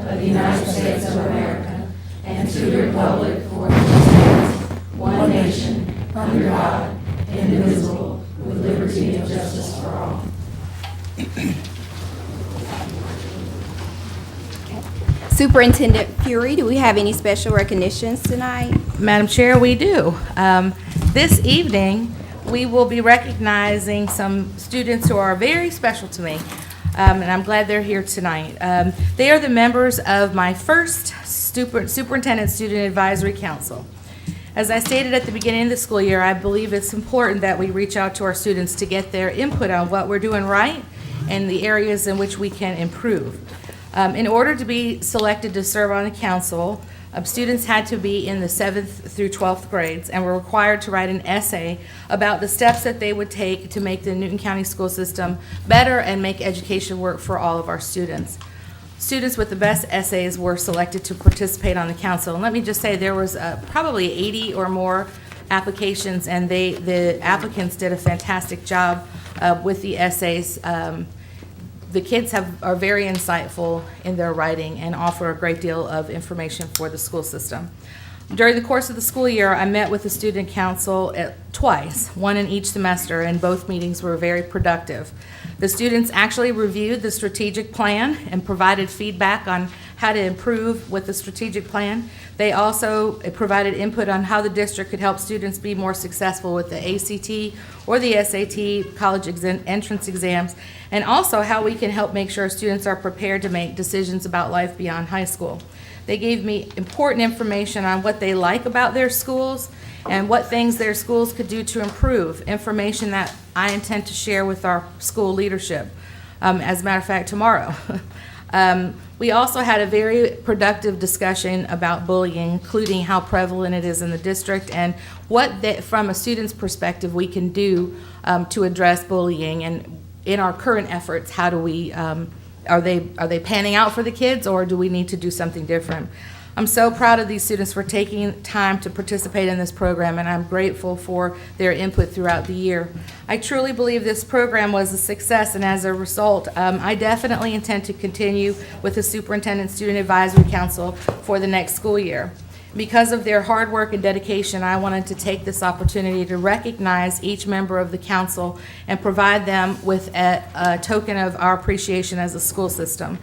of the United States of America and to the republic for which it stands, one nation, under God, indivisible, with liberty and justice for all. Superintendent Fury, do we have any special recognitions tonight? Madam Chair, we do. This evening, we will be recognizing some students who are very special to me, and I'm glad they're here tonight. They are the members of my first Superintendent Student Advisory Council. As I stated at the beginning of the school year, I believe it's important that we reach out to our students to get their input on what we're doing right and the areas in which we can improve. In order to be selected to serve on the council, students had to be in the 7th through 12th grades and were required to write an essay about the steps that they would take to make the Newton County school system better and make education work for all of our students. Students with the best essays were selected to participate on the council. And let me just say, there was probably 80 or more applications, and the applicants did a fantastic job with the essays. The kids are very insightful in their writing and offer a great deal of information for the school system. During the course of the school year, I met with the student council twice, one in each semester, and both meetings were very productive. The students actually reviewed the strategic plan and provided feedback on how to improve with the strategic plan. They also provided input on how the district could help students be more successful with the ACT or the SAT college entrance exams, and also how we can help make sure students are prepared to make decisions about life beyond high school. They gave me important information on what they like about their schools and what things their schools could do to improve, information that I intend to share with our school leadership, as a matter of fact, tomorrow. We also had a very productive discussion about bullying, including how prevalent it is in the district and what, from a student's perspective, we can do to address bullying. And in our current efforts, how do we, are they panning out for the kids, or do we need to do something different? I'm so proud of these students for taking time to participate in this program, and I'm grateful for their input throughout the year. I truly believe this program was a success, and as a result, I definitely intend to continue with the Superintendent Student Advisory Council for the next school year. Because of their hard work and dedication, I wanted to take this opportunity to recognize each member of the council and provide them with a token of our appreciation as a school system.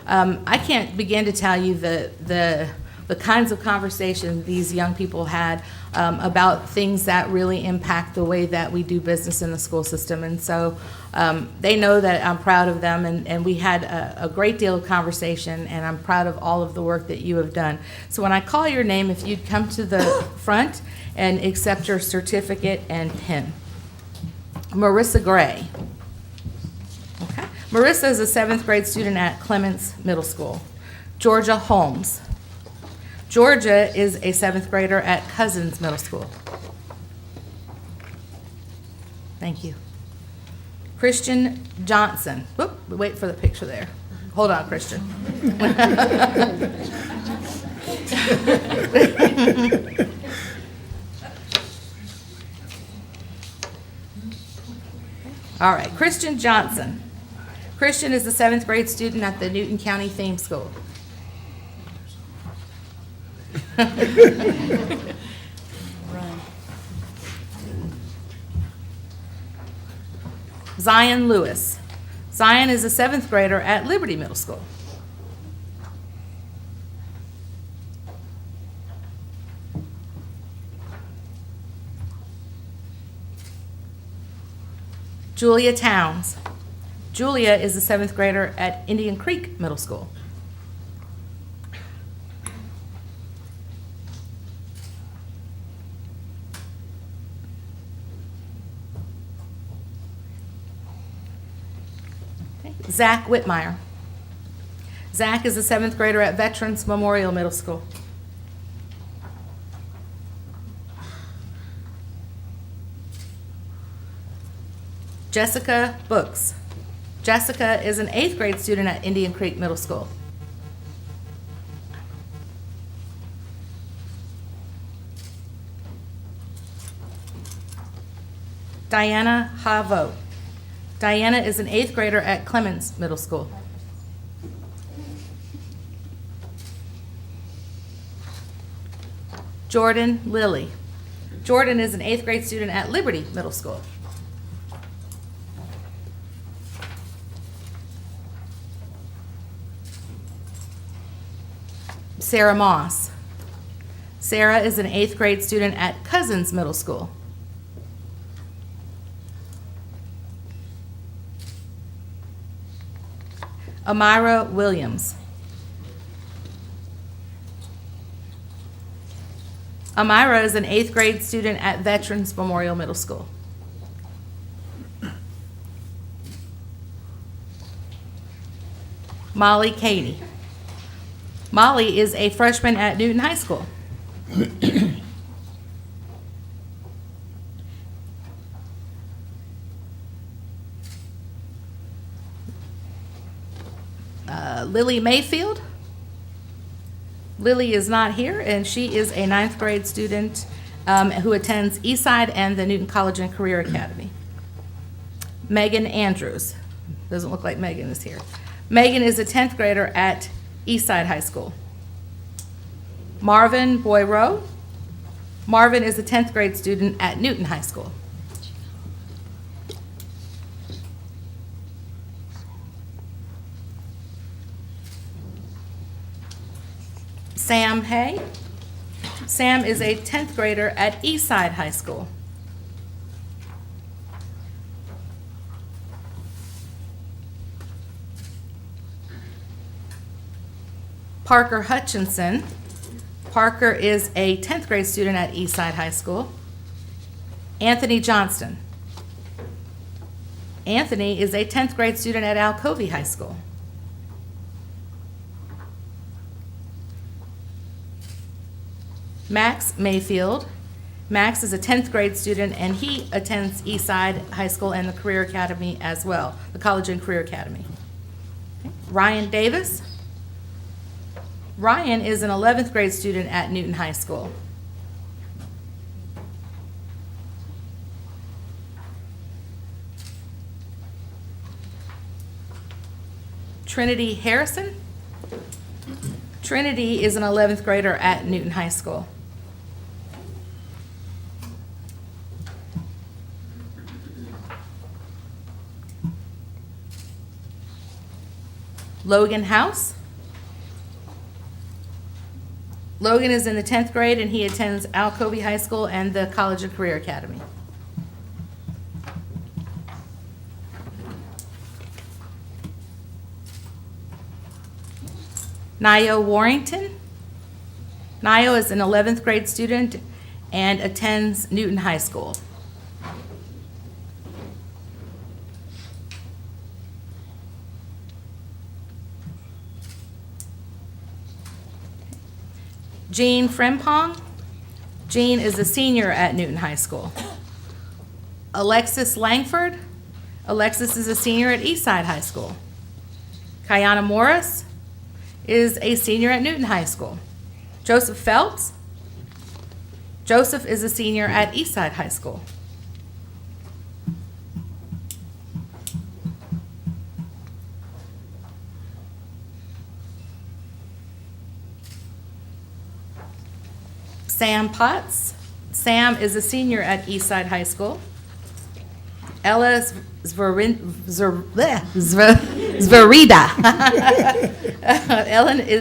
I can't begin to tell you the kinds of conversations these young people had about things that really impact the way that we do business in the school system. And so they know that I'm proud of them, and we had a great deal of conversation, and I'm proud of all of the work that you have done. So when I call your name, if you'd come to the front and accept your certificate and pin. Marissa Gray. Okay. Marissa is a 7th grade student at Clements Middle School. Georgia Holmes. Georgia is a 7th grader at Cousins Middle School. Thank you. Christian Johnson. Whoop, wait for the picture there. Hold on, Christian. All right, Christian Johnson. Christian is a 7th grade student at the Newton County Theme School. Zion Lewis. Zion is a 7th grader at Liberty Middle School. Julia Towns. Julia is a 7th grader at Indian Creek Middle School. Zach Whitmire. Zach is a 7th grader at Veterans Memorial Middle School. Jessica Books. Jessica is an 8th grade student at Indian Creek Middle School. Diana Havo. Diana is an 8th grader at Clements Middle School. Jordan Lilly. Jordan is an 8th grade student at Liberty Middle School. Sarah Moss. Sarah is an 8th grade student at Cousins Middle School. Amira Williams. Amira is an 8th grade student at Veterans Memorial Middle School. Molly Cady. Molly is a freshman at Newton High School. Lily Mayfield. Lily is not here, and she is a 9th grade student who attends Eastside and the Newton College and Career Academy. Megan Andrews. Doesn't look like Megan is here. Megan is a 10th grader at Eastside High School. Marvin Boyroe. Marvin is a 10th grade student at Newton High School. Sam Hay. Sam is a 10th grader at Eastside High School. Parker Hutchinson. Parker is a 10th grade student at Eastside High School. Anthony Johnston. Anthony is a 10th grade student at Alcovey High School. Max Mayfield. Max is a 10th grade student, and he attends Eastside High School and the Career Academy as well, the College and Career Academy. Okay. Ryan Davis. Ryan is an 11th grade student at Newton High School. Trinity Harrison. Trinity is an 11th grader at Newton High School. Logan House. Logan is in the 10th grade, and he attends Alcovey High School and the College and Career Academy. Nio Warrington. Nio is an 11th grade student and attends Newton High School. Jean Frempong. Jean is a senior at Newton High School. Alexis Langford. Alexis is a senior at Eastside High School. Kayana Morris is a senior at Newton High School. Joseph Phelps. Joseph is a senior at Eastside High School. Sam Potts. Sam is a senior at Eastside High School. Ella Zverida.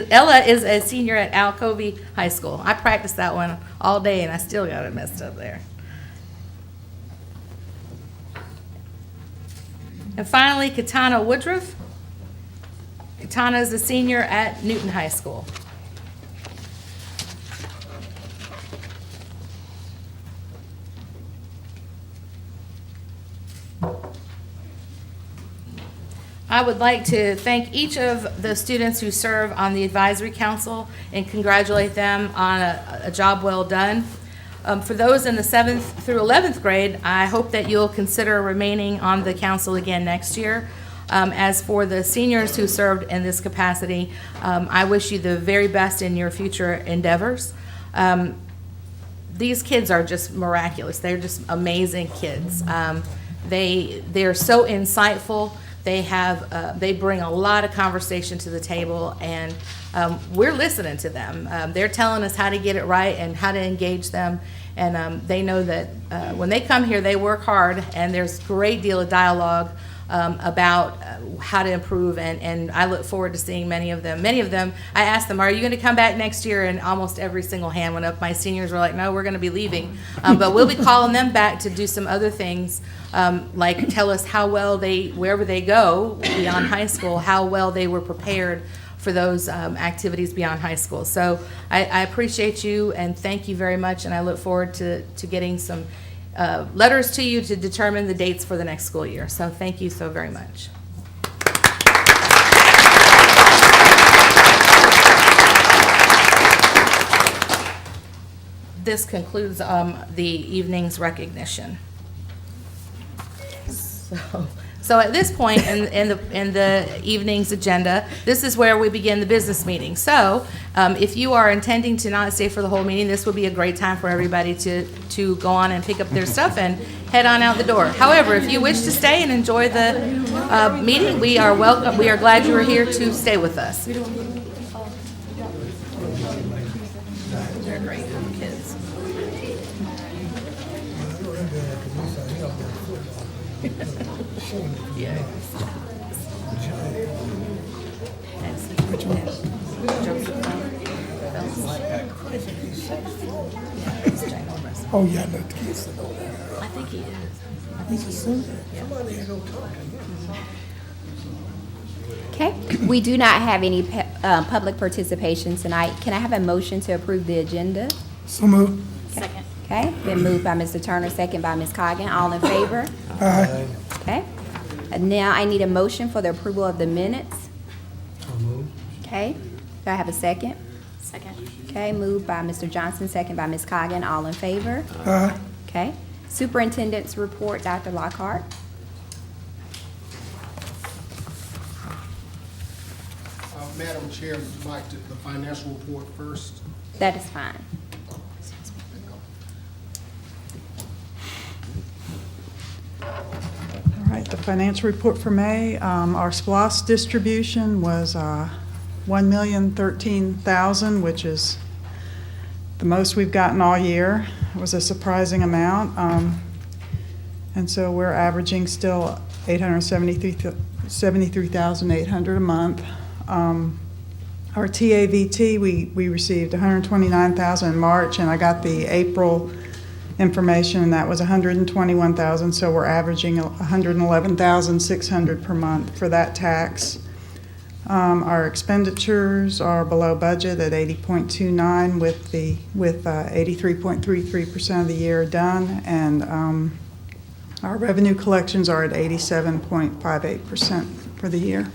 Ella is a senior at Alcovey High School. I practiced that one all day, and I still got it messed up there. And finally, Katana Woodruff. Katana is a senior at Newton High School. I would like to thank each of the students who serve on the advisory council and congratulate them on a job well done. For those in the 7th through 11th grade, I hope that you'll consider remaining on the council again next year. As for the seniors who served in this capacity, I wish you the very best in your future endeavors. These kids are just miraculous. They're just amazing kids. They're so insightful. They bring a lot of conversation to the table, and we're listening to them. They're telling us how to get it right and how to engage them. And they know that when they come here, they work hard, and there's a great deal of dialogue about how to improve, and I look forward to seeing many of them. Many of them, I asked them, are you going to come back next year? And almost every single hand went up. My seniors were like, no, we're going to be leaving. But we'll be calling them back to do some other things, like tell us how well wherever they go beyond high school, how well they were prepared for those activities beyond high school. So I appreciate you, and thank you very much, and I look forward to getting some letters to you to determine the dates for the next school year. So thank you so very much. This concludes the evening's recognition. So at this point in the evening's agenda, this is where we begin the business meeting. So if you are intending to not stay for the whole meeting, this would be a great time for everybody to go on and pick up their stuff and head on out the door. However, if you wish to stay and enjoy the meeting, we are welcome. We are glad you are here to stay with us. They're great kids. Yeah. Oh, yeah, no, the kids know that. I think he is. He's a singer. Okay, we do not have any public participation tonight. Can I have a motion to approve the agenda? So moved. Second. Okay, been moved by Mr. Turner, second by Ms. Coggan. All in favor? Aye. Okay. And now I need a motion for the approval of the minutes. Okay, do I have a second? Second. Okay, moved by Mr. Johnson, second by Ms. Coggan. All in favor? Aye. Okay. Superintendent's report, Dr. Lockhart. Madam Chair, would you like the financial report first? That is fine. All right, the financial report for May, our SPOS distribution was $1,013,000, which is the most we've gotten all year. It was a surprising amount. And so we're averaging still $873,800 a month. Our TAVT, we received $129,000 in March, and I got the April information, and that was $121,000, so we're averaging $111,600 per month for that tax. Our expenditures are below budget at 80.29 with 83.33% of the year done, and our revenue collections are at 87.58% for the year.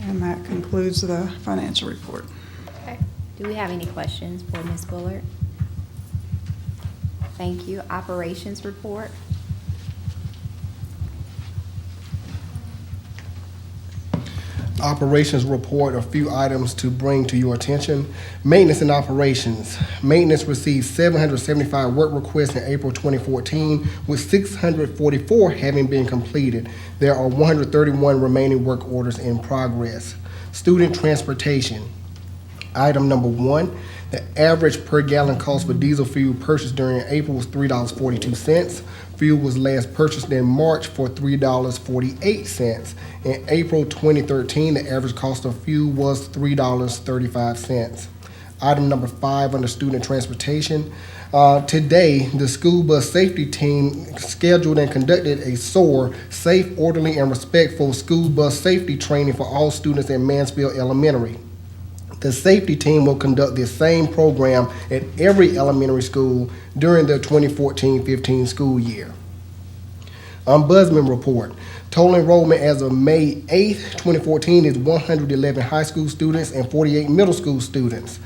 And that concludes the financial report. Okay. Do we have any questions for Ms. Bullard? Thank you. Operations report. Operations report, a few items to bring to your attention. Maintenance and operations. Maintenance received 775 work requests in April 2014, with 644 having been completed. There are 131 remaining work orders in progress. Student transportation. Item number 1, the average per gallon cost for diesel fuel purchased during April was $3.42. Fuel was last purchased in March for $3.48. In April 2013, the average cost of fuel was $3.35. Item number 5 under student transportation. Today, the school bus safety team scheduled and conducted a SOAR, Safe, Orderly, and Respectful School Bus Safety Training for all students at Mansfield Elementary. The safety team will conduct the same program at every elementary school during the 2014-15 school year. Ombudsman report. Total enrollment as of May 8th, 2014 is 111 high school students and 48 middle school students.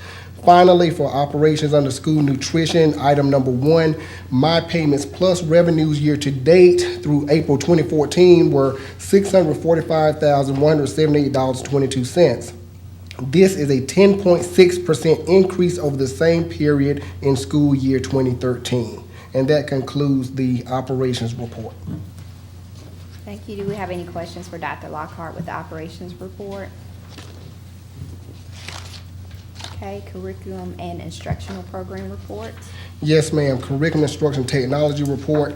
Finally, for operations under school nutrition, item number 1, my payments plus revenues year to date through April 2014 were $645,178.22. This is a 10.6% increase over the same period in school year 2013. And that concludes the operations report. Thank you. Do we have any questions for Dr. Lockhart with the operations report? Okay, curriculum and instructional program reports. Yes, ma'am. Curriculum Instruction Technology Report.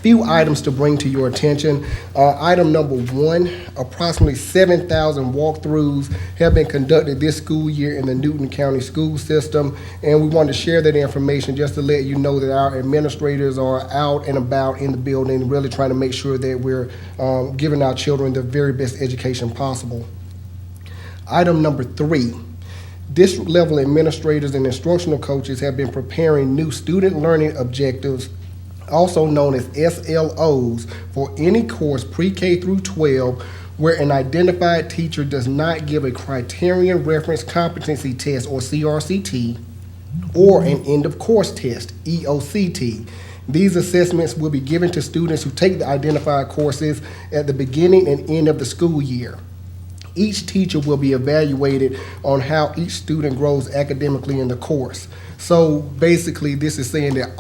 Few items to bring to your attention. Item number one, approximately 7,000 walkthroughs have been conducted this school year in the Newton County school system, and we want to share that information just to let you know that our administrators are out and about in the building, really trying to make sure that we're giving our children the very best education possible. Item number three, district level administrators and instructional coaches have been preparing new student learning objectives, also known as SLOs, for any course pre-K through 12 where an identified teacher does not give a criterion reference competency test, or CRCT, or an end of course test, EOCT. These assessments will be given to students who take the identified courses at the beginning and end of the school year. Each teacher will be evaluated on how each student grows academically in the course. So basically, this is saying that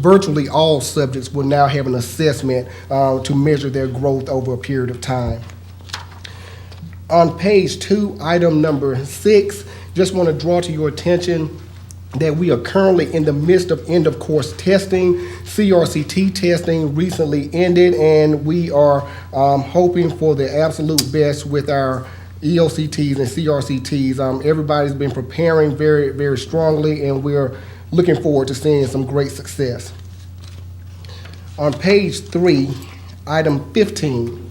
virtually all subjects will now have an assessment to measure their growth over a period of time. On page 2, item number 6, just want to draw to your attention that we are currently in the midst of end of course testing. CRCT testing recently ended, and we are hoping for the absolute best with our EOCTs and CRCTs. Everybody's been preparing very, very strongly, and we're looking forward to seeing some great success. On page 3, item 15,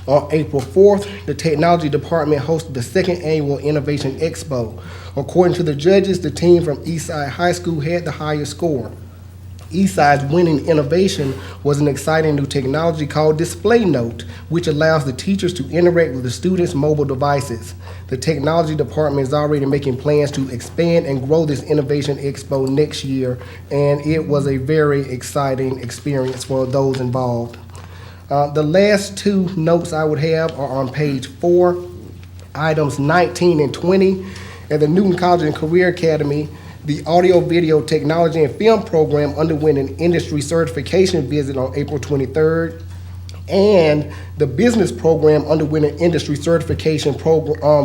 on April 4th, the Technology Department hosted the second annual Innovation Expo. According to the judges, the team from Eastside High School had the highest score. Eastside's winning innovation was an exciting new technology called Display Note, which allows the teachers to interact with the students' mobile devices. The Technology Department is already making plans to expand and grow this Innovation Expo next year, and it was a very exciting experience for those involved. The last 2 notes I would have are on page 4, items 19 and 20. At the Newton College and Career Academy, the Audio Video Technology and Film program underwent an industry certification visit on April 23rd, and the business program underwent an industry certification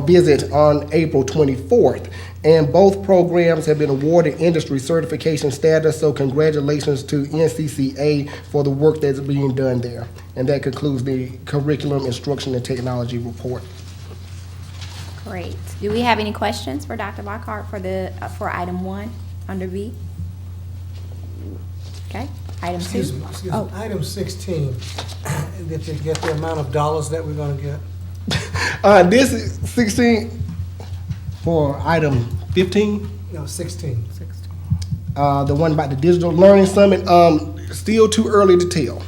visit on April 24th. And both programs have been awarded industry certification status, so congratulations to NCCA for the work that's being done there. And that concludes the Curriculum, Instruction, and Technology report. Great. Do we have any questions for Dr. Lockhart for item 1 under B? Okay, item 2. Excuse me. Oh. Item 16, did you get the amount of dollars that we're going to get? This is 16 for item 15. No, 16. The one about the Digital Learning Summit, still too early to tell.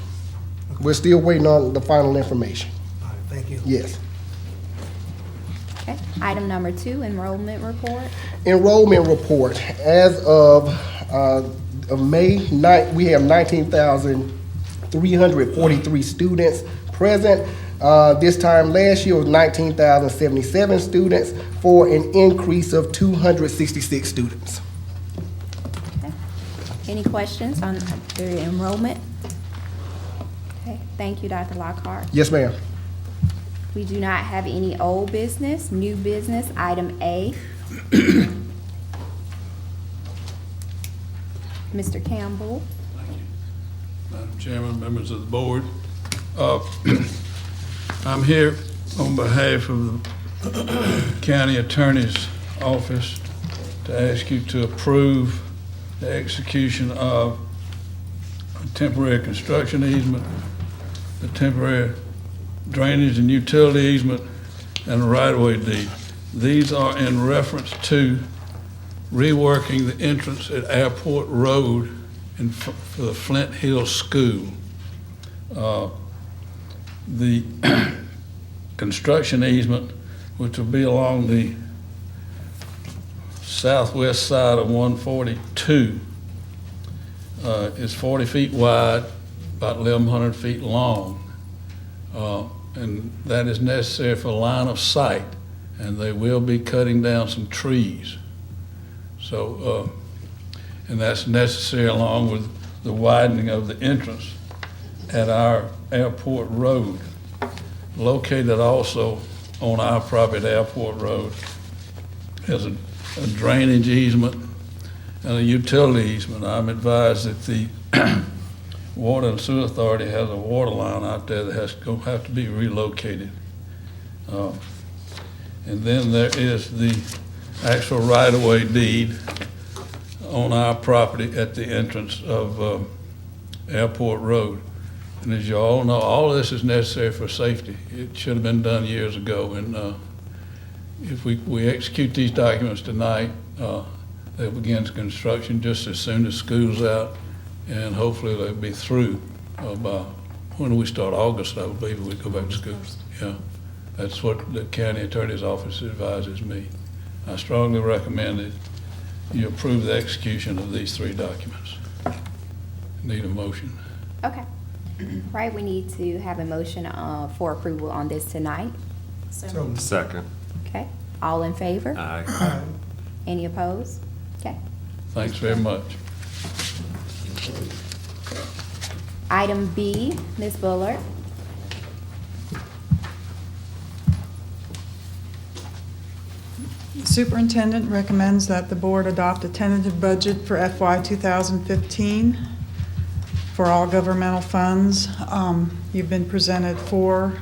We're still waiting on the final information. All right, thank you. Yes. Okay, item number 2, enrollment report. Enrollment report. As of May 9th, we have 19,343 students present. This time last year was 19,077 students, for an increase of 266 students. Okay. Any questions on the enrollment? Okay, thank you, Dr. Lockhart. Yes, ma'am. We do not have any old business. New business, item A. Mr. Campbell. Madam Chairman, members of the board. I'm here on behalf of the County Attorney's Office to ask you to approve the execution of a temporary construction easement, the temporary drainage and utility easement, and a right-of-way deed. These are in reference to reworking the entrance at Airport Road for the Flint Hill School. The construction easement, which will be along the southwest side of 142, is 40 feet wide, about 1,100 feet long. And that is necessary for line of sight, and they will be cutting down some trees. So, and that's necessary along with the widening of the entrance at our Airport Road, located also on our property at Airport Road. has a drainage easement and a utility easement. I'm advised that the Water and Sewer Authority has a water line out there that have to be relocated. And then there is the actual right-of-way deed on our property at the entrance of Airport Road. And as you all know, all of this is necessary for safety. It should have been done years ago, and if we execute these documents tonight, they'll begin construction just as soon as school's out, and hopefully they'll be through by, when do we start? August, I believe, we go back to school. Yeah, that's what the county attorney's office advises me. I strongly recommend that you approve the execution of these 3 documents. Need a motion. Okay. Right, we need to have a motion for approval on this tonight. Second. Okay, all in favor? Aye. Any opposed? Okay. Thanks very much. Item B, Ms. Bullard. The Superintendent recommends that the board adopt a tentative budget for FY 2015 for all governmental funds. You've been presented 4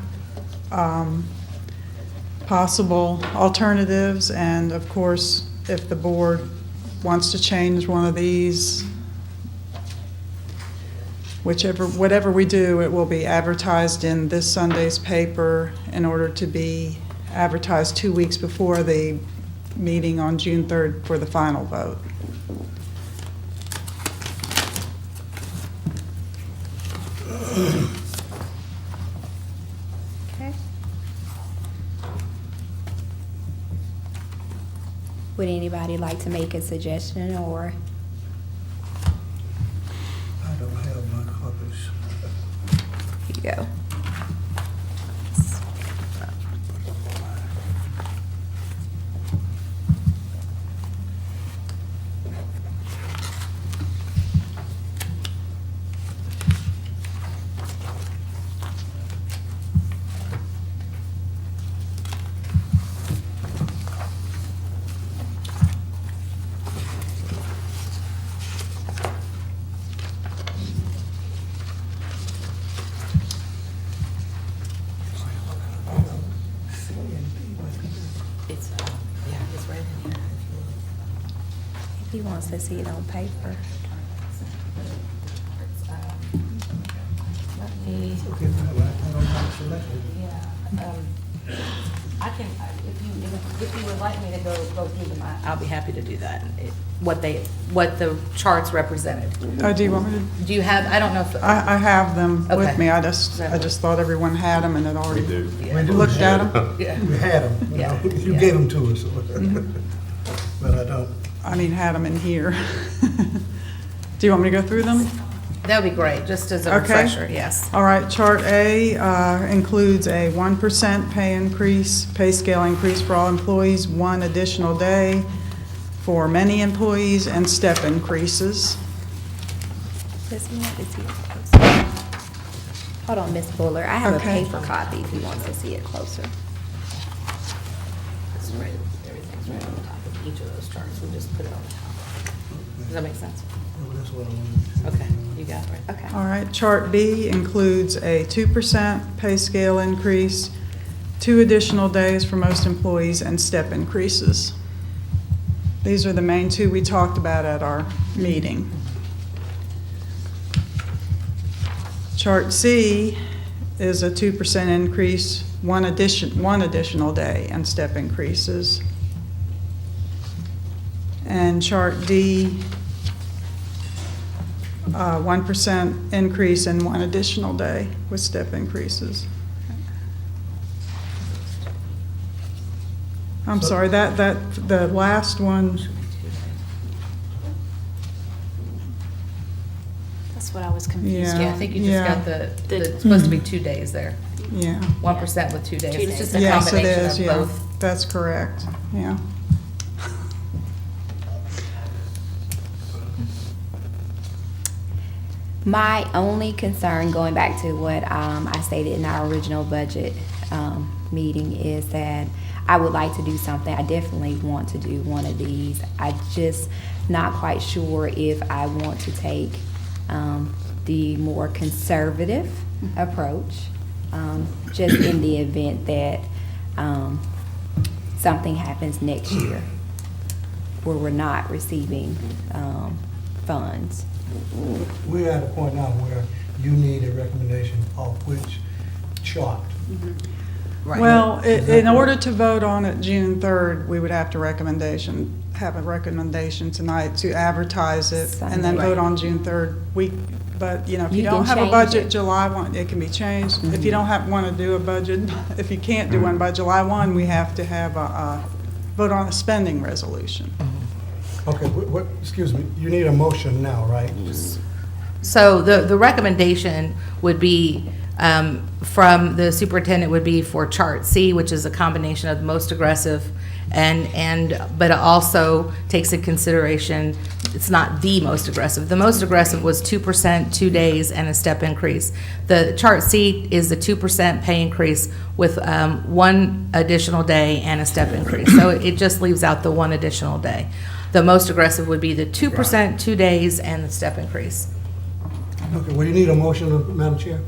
possible alternatives, and of course, if the board wants to change one of these, whatever we do, it will be advertised in this Sunday's paper in order to be advertised 2 weeks before the meeting on June 3rd for the final vote. Okay. Would anybody like to make a suggestion, or? I don't have my copies. Here you go. He wants to see it on paper. Okay, I don't have it selected. I can, if you would like me to go through them, I'll be happy to do that. What the charts represented. Do you want me to? Do you have, I don't know if. I have them with Okay. me. I just thought everyone had them and had already We do looked at have them. Yeah. We had them, Yeah. you Yeah. gave them to us. But I don't. I mean, had them in here. Do you want me to go through them? That would be great, just as a Okay. refresher, yes. All right, Chart A includes a 1% pay scale increase for all employees, 1 additional day for many employees, and step increases. Does he want to see it closer? Hold on, Ms. Buller. I have Okay. a paper copy if he wants to see it closer. It's right, everything's right on the top of each of those charts, we just put it on the top. Does that make sense? Oh, that's what I wanted. Okay, you got it right. Okay. All right, Chart B includes a 2% pay scale increase, 2 additional days for most employees, and step increases. These are the main 2 we talked about at our meeting. Chart C is a 2% increase, 1 additional day, and step increases. And Chart D, 1% increase and 1 additional day with step increases. I'm sorry, the last one, That's what I was confused. Yeah. Yeah, I think you just Yeah. got it's supposed to be 2 days there, yeah. 1% with 2 days. 2 It's just a Yes, it combination is, of yeah. both. That's correct, yeah. My only concern, going back to what I stated in our original budget meeting, is that I would like to do something. I definitely want to do one of these. I just not quite sure if I want to take the more conservative approach, just in the event that something happens next year where we're not receiving funds. We're at a point now where you need a recommendation of which chart. Well, in order to vote on it June 3rd, we would have to have a recommendation tonight to advertise it and then vote on June 3rd. But, if you You don't can have a change budget it. July 1, it can be changed. If you don't want to do a budget, if you can't do one by July 1, we have to have a vote on a spending resolution. Okay, excuse me, you need a motion now, right? So the recommendation would be, from the superintendent, would be for chart C, which is a combination of the most aggressive but it also takes in consideration, it's not the most aggressive. The most aggressive was 2%, 2 days, and a step increase. The chart C is the 2% pay increase with 1 additional day and a step increase. So it just leaves out the 1 additional day. The most aggressive would be the 2%, 2 days, and the step increase. Okay, well, you need a motion, Madam Chair?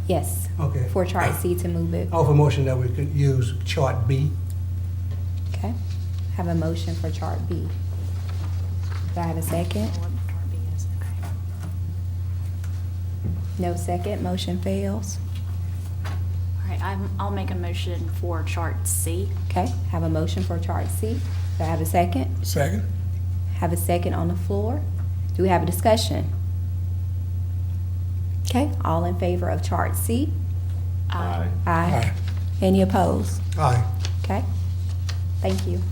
Yes. Okay. For chart C to move it. I offer a motion that we could use chart B. Okay. Have a motion for chart B. Do I have a second? No second, motion fails. All right, I'll make a motion for chart C. Okay, have a motion for chart C. Do I have a second? Second? Have a second on the floor. Do we have a discussion? Okay, all in favor of chart C? Aye. Aye. Any opposed? Aye. Okay, thank you.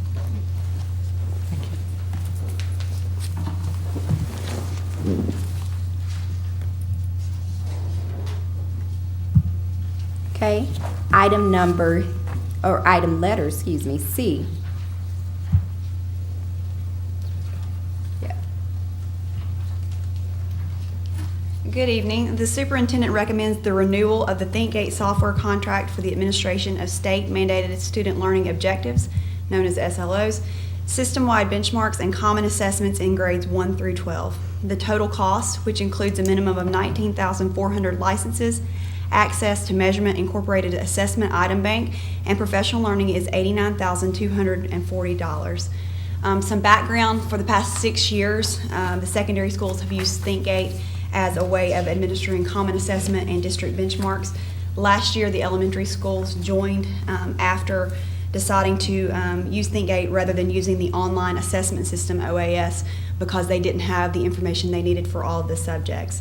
Okay, item letter, C. Yeah. Good evening. The superintendent recommends the renewal of the ThinkGate software contract for the administration of state-mandated student learning objectives, known as SLOs, system-wide benchmarks, and common assessments in grades 1 through 12. The total cost, which includes a minimum of 19,400 licenses, access to Measurement Incorporated Assessment Item Bank, and professional learning, is $89,240. Some background: for the past 6 years, the secondary schools have used ThinkGate as a way of administering common assessment and district benchmarks. Last year, the elementary schools joined after deciding to use ThinkGate rather than using the online assessment system, OAS, because they didn't have the information they needed for all of the subjects.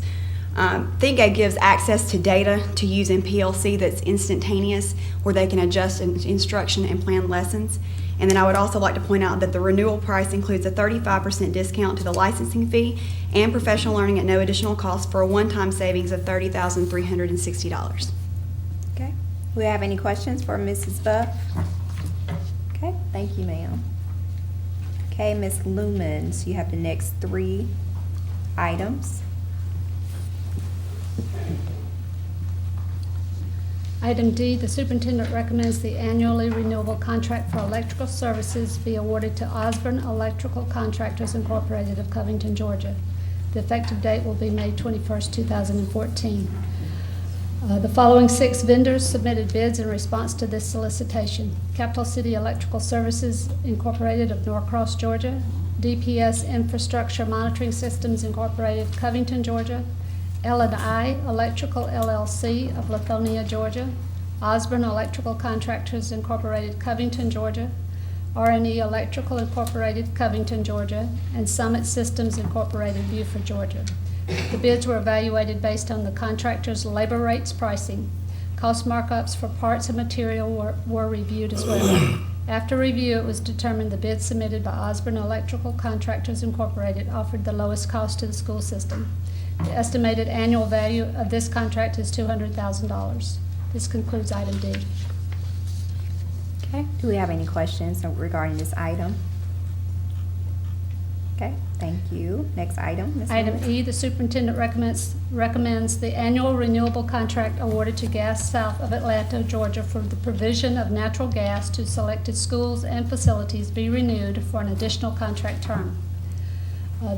ThinkGate gives access to data to use in PLC that's instantaneous, where they can adjust instruction and plan lessons. And then I would also like to point out that the renewal price includes a 35% discount to the licensing fee and professional learning at no additional cost, for a one-time savings of $30,360. Okay, do we have any questions for Mrs. Buff? Okay, thank you, ma'am. Okay, Ms. Lumens, you have the next 3 items. Item D, the superintendent recommends the annually renewable contract for electrical services be awarded to Osborne Electrical Contractors Incorporated of Covington, Georgia. The effective date will be May 21st, 2014. The following 6 vendors submitted bids in response to this solicitation: Capital City Electrical Services Incorporated of Norcross, Georgia; DPS Infrastructure Monitoring Systems Incorporated, Covington, Georgia; L&I Electrical LLC of Lithonia, Georgia; Osborne Electrical Contractors Incorporated, Covington, Georgia; R&E Electrical Incorporated, Covington, Georgia; and Summit Systems Incorporated, Beaufort, Georgia. The bids were evaluated based on the contractor's labor rates pricing. Cost markups for parts and material were reviewed as well. After review, it was determined the bid submitted by Osborne Electrical Contractors Incorporated offered the lowest cost to the school system. The estimated annual value of this contract is $200,000. This concludes item D. Okay, do we have any questions regarding this item? Okay, thank you. Next item, Ms. Item Lewis. E, the superintendent recommends the annual renewable contract awarded to Gas South of Atlanta, Georgia for the provision of natural gas to selected schools and facilities be renewed for an additional contract term.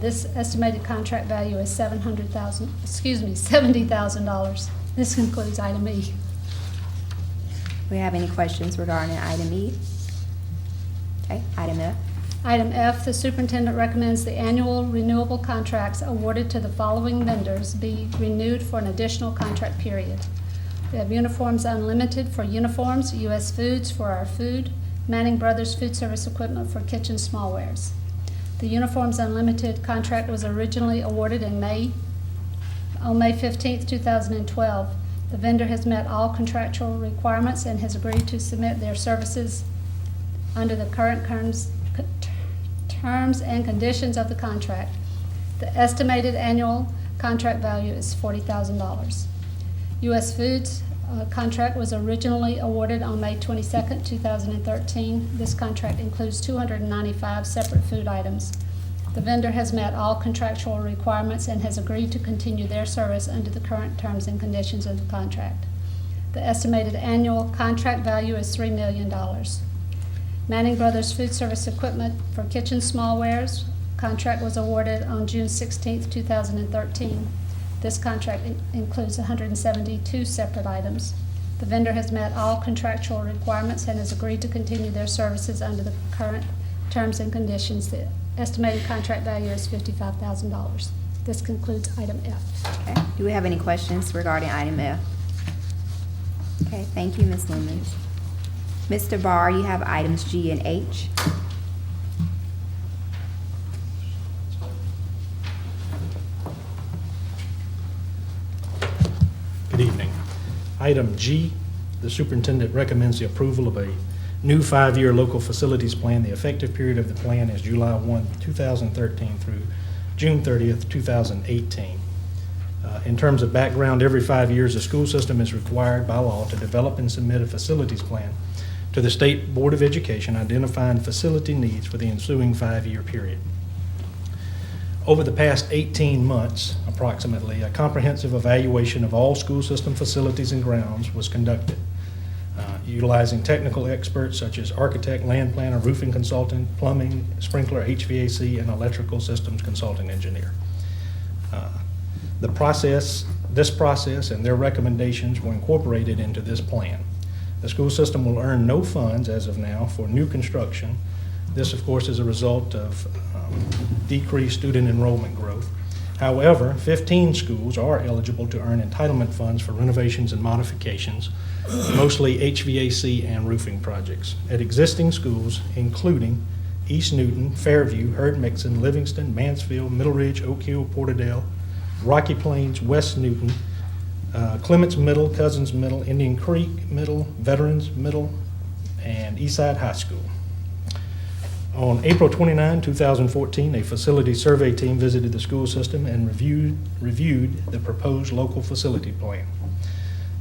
This estimated contract value is $70,000. This concludes item E. Do we have any questions regarding item E? Okay, item F. Item F, the superintendent recommends the annual renewable contracts awarded to the following vendors be renewed for an additional contract period. We have Uniforms Unlimited for uniforms, U.S. Foods for our food, Manning Brothers Food Service Equipment for kitchen smallwares. The Uniforms Unlimited contract was originally awarded on May 15th, 2012. The vendor has met all contractual requirements and has agreed to submit their services under the current terms and conditions of the contract. The estimated annual contract value is $40,000. U.S. Foods contract was originally awarded on May 22nd, 2013. This contract includes 295 separate food items. The vendor has met all contractual requirements and has agreed to continue their service under the current terms and conditions of the contract. The estimated annual contract value is $3 million. Manning Brothers Food Service Equipment for kitchen smallwares contract was awarded on June 16th, 2013. This contract includes 172 separate items. The vendor has met all contractual requirements and has agreed to continue their services under the current terms and conditions. The estimated contract value is $55,000. This concludes item F. Okay, do we have any questions regarding item F? Okay, thank you, Ms. Lemons. Mr. Barr, you have items G and H. Good evening. Item G, the superintendent recommends the approval of a new 5-year local facilities plan. The effective period of the plan is July 1, 2013 through June 30th, 2018. In terms of background, every 5 years, the school system is required by law to develop and submit a facilities plan to the State Board of Education, identifying facility needs for the ensuing 5-year period. Over the past 18 months, approximately, a comprehensive evaluation of all school system facilities and grounds was conducted, utilizing technical experts such as architect, land planner, roofing consultant, plumbing, sprinkler, HVAC, and electrical systems consultant engineer. This process and their recommendations were incorporated into this plan. The school system will earn no funds as of now for new construction. This, of course, is a result of decreased student enrollment growth. However, 15 schools are eligible to earn entitlement funds for renovations and modifications, mostly HVAC and roofing projects, at existing schools including East Newton, Fairview, Hurd-Mixon, Livingston, Mansfield, Middle Ridge, Oak Hill, Porterdale, Rocky Plains, West Newton, Clements Middle, Cousins Middle, Indian Creek Middle, Veterans Middle, and Eastside High School. On April 29, 2014, a facility survey team visited the school system and reviewed the proposed local facility plan.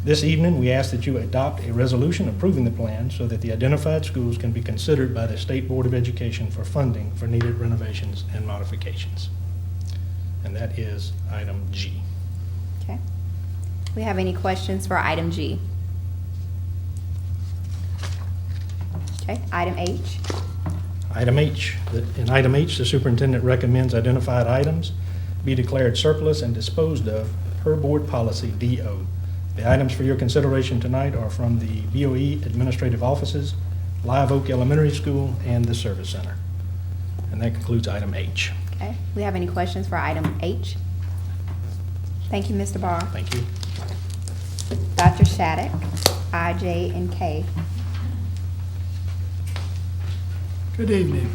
This evening, we ask that you adopt a resolution approving the plan so that the identified schools can be considered by the State Board of Education for funding for needed renovations and modifications. And that is item G. Okay. Do we have any questions for item G? Okay, item H. Item H. In item H, the superintendent recommends identified items be declared surplus and disposed of per board policy DO. The items for your consideration tonight are from the BOE administrative offices, Live Oak Elementary School, and the Service Center. And that concludes item H. Okay, do we have any questions for item H? Thank you, Mr. Barr. Thank you. Dr. Shattuck, I, J, and K. Good evening.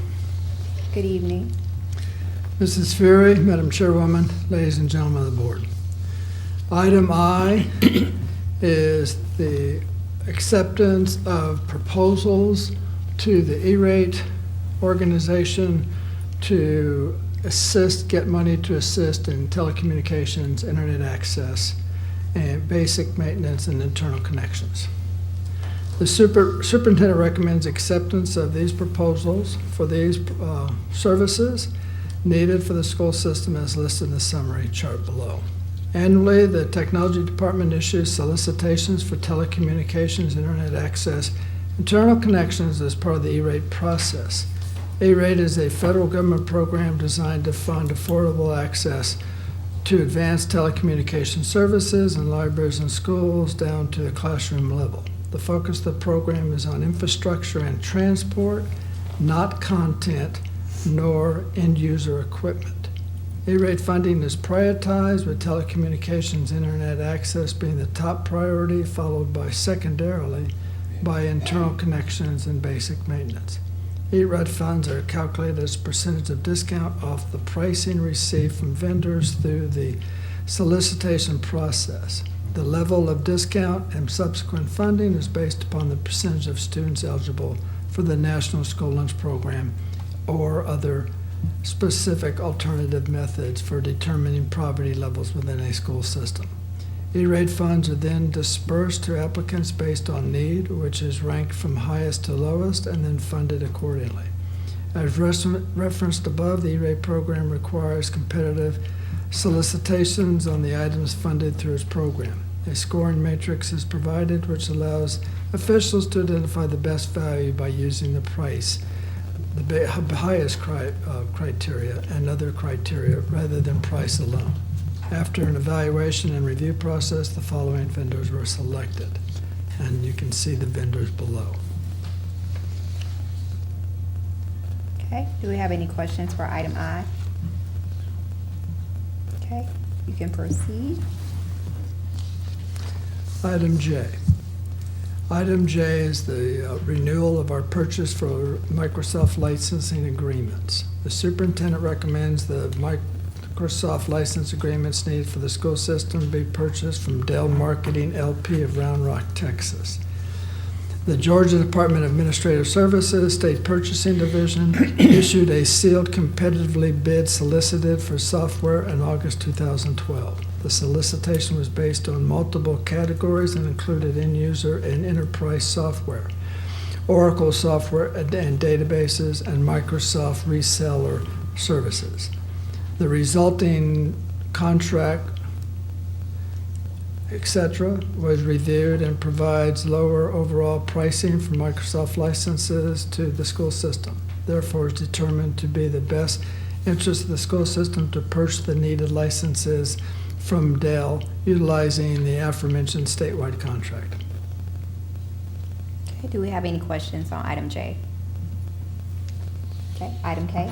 Good evening. Mrs. Fury, Madam Chairwoman, ladies and gentlemen of the board. Item I is the acceptance of proposals to the E-rate organization to get money to assist in telecommunications, internet access, and basic maintenance and internal connections. The superintendent recommends acceptance of these proposals for these services needed for the school system as listed in the summary chart below. Annually, the Technology Department issues solicitations for telecommunications, internet access, internal connections as part of the E-rate process. E-rate is a federal government program designed to fund affordable access to advanced telecommunication services in libraries and schools down to the classroom level. The focus of the program is on infrastructure and transport, not content nor end-user equipment. E-rate funding is prioritized, with telecommunications internet access being the top priority, followed by secondarily by internal connections and basic maintenance. E-rate funds are calculated as a percentage of discount off the pricing received from vendors through the solicitation process. The level of discount and subsequent funding is based upon the percentage of students eligible for the National School Lunch Program or other specific alternative methods for determining poverty levels within a school system. E-rate funds are then dispersed to applicants based on need, which is ranked from highest to lowest and then funded accordingly. As referenced above, the E-rate program requires competitive solicitations on the items funded through its program. A scoring matrix is provided which allows officials to identify the best value by using the price, the highest criteria, and other criteria rather than price alone. After an evaluation and review process, the following vendors were selected, and you can see the vendors below. Okay, do we have any questions for item I? Okay, you can proceed. Item J. Item J is the renewal of our purchase for Microsoft licensing agreements. The superintendent recommends the Microsoft license agreements needed for the school system be purchased from Dell Marketing LP of Round Rock, Texas. The Georgia Department of Administrative Services State Purchasing Division issued a sealed competitively bid solicited for software in August 2012. The solicitation was based on multiple categories and included end-user and enterprise software, Oracle software and databases, and Microsoft reseller services. The resulting contract, etc., was reviewed and provides lower overall pricing for Microsoft licenses to the school system. Therefore, is determined to be the best interest of the school system to purchase the needed licenses from Dell, utilizing the aforementioned statewide contract. Okay, do we have any questions on item J? Okay, item K.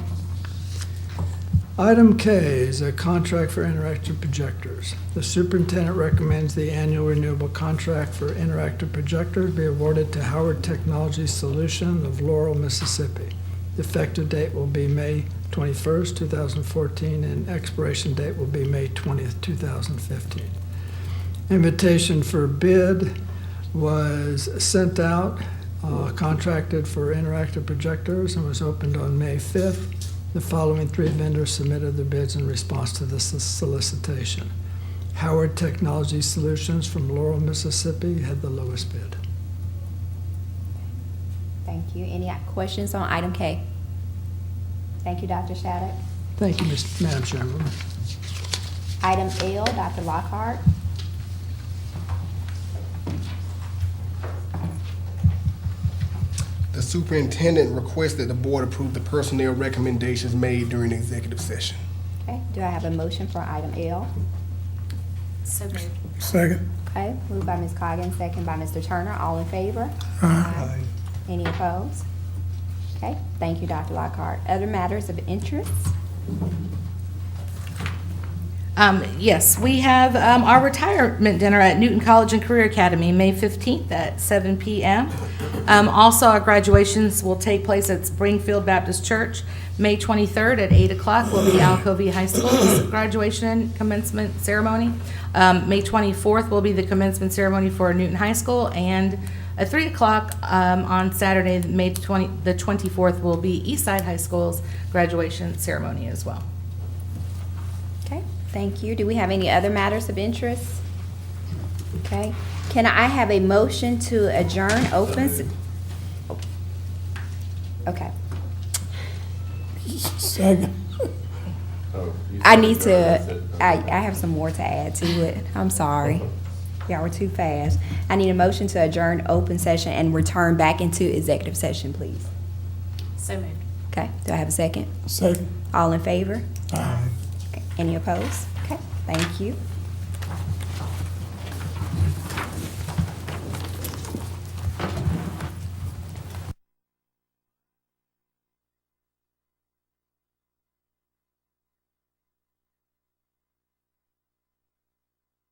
Item K is a contract for interactive projectors. The superintendent recommends the annual renewable contract for interactive projectors be awarded to Howard Technology Solution of Laurel, Mississippi. The effective date will be May 21st, 2014, and expiration date will be May 20th, 2015. Invitation for bid was sent out, contracted for interactive projectors, and was opened on May 5th. The following three vendors submitted their bids in response to this solicitation. Howard Technology Solutions from Laurel, Mississippi had the lowest bid. Thank you. Any questions on item K? Thank you, Dr. Shattuck. Thank you, Madam Chairwoman. Item L, Dr. Lockhart. The superintendent requests that the board approve the personnel recommendations made during the executive session. Okay, do I have a motion for item L? So moved. Second. Okay, moved by Ms. Coggins, second by Mr. Turner. All in favor? Aye. Any opposed? Okay, thank you, Dr. Lockhart. Other matters of interest? Yes, we have our retirement dinner at Newton College and Career Academy, May 15th at 7 p.m. Also, our graduations will take place at Springfield Baptist Church, May 23rd at 8 o'clock will be Alcovey High School's graduation and commencement ceremony. May 24th will be the commencement ceremony for Newton High School, and at 3 o'clock on Saturday, May 24th, will be Eastside High School's graduation ceremony as well. Okay, thank you. Do we have any other matters of interest? Okay, can I have a motion to adjourn Okay. Second. I need to, I have some more to add to it. I'm sorry. Y'all were too fast. I need a motion to adjourn open session and return back into executive session, please. So moved. Okay, do I have a second? Second. All in favor? Aye. Okay. Any opposed? Okay, thank you.